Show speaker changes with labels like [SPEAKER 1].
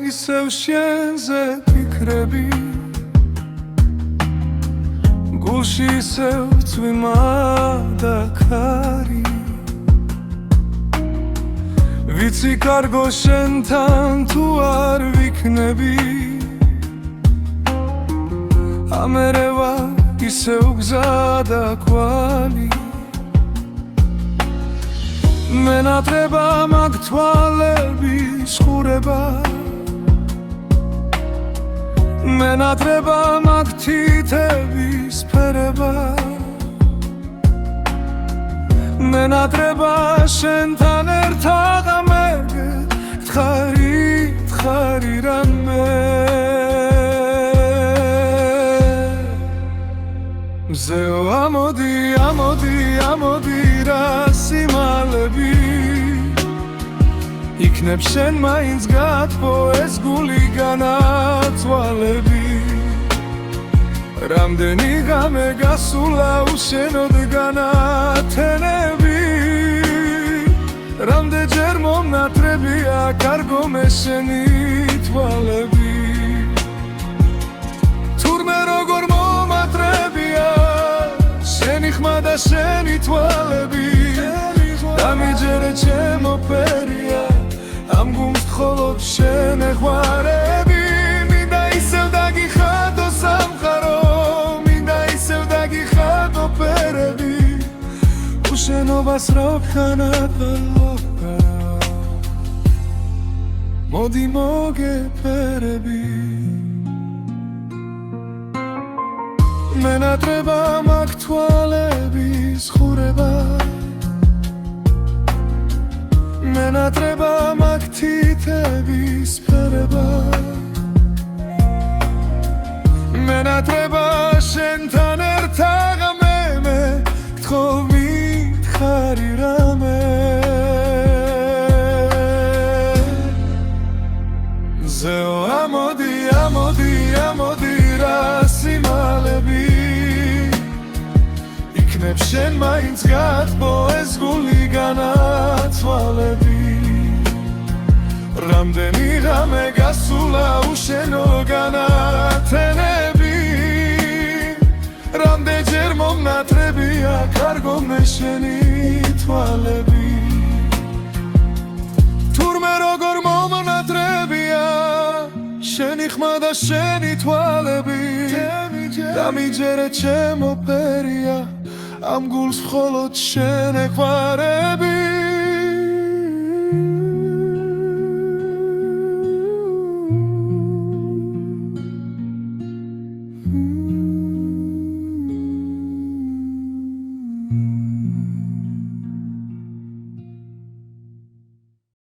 [SPEAKER 1] ისევ შენზე ფიქრები გულში ისევ წვიმა და ქარი ვიცი კარგო შენთან თუ არ ვიქნები ამერევა ისევ გზა და კვალი მენატრება მაგ თვალების ხურება მენატრება მაგ თითების ფერება მენატრება შენთან ერთად ამერგე თხარი რამე მზეო ამოდი რა სიმალები იქნებ შენ მაინც გათბო ეს გული განაცვალები რამდენი ღამე გასულა უშენოდ განათენები რამდენჯერ მომნათრებია კარგო მე შენი თვალები თურმე როგორ მომატრებია შენი ხმა და შენი თვალები დამიჯერე ჩემო ფერია ამ გულს მხოლოდ შენ ეხვარები მინდა ისევ დაგიხადო სამყარო მინდა ისევ დაგიხადო ფერები უშენობას რო ხანაფალობა მოდი მოგეფერები მენატრება მაგ თვალების ხურება მენატრება მაგ თითების ფერება მენატრება შენთან ერთად მე გთხოვ მითხარი რამე მზეო ამოდი რა სიმალები იქნებ შენ მაინც გათბო ეს გული განაცვალები რამდენი ღამე გასულა უშენო განათენები რამდენჯერ მომნათრებია კარგო მე შენი თვალები თურმე როგორ მომნათრებია შენი ხმა და შენი თვალები დამიჯერე ჩემო ფერია ამ გულს მხოლოდ შენ ეხვარები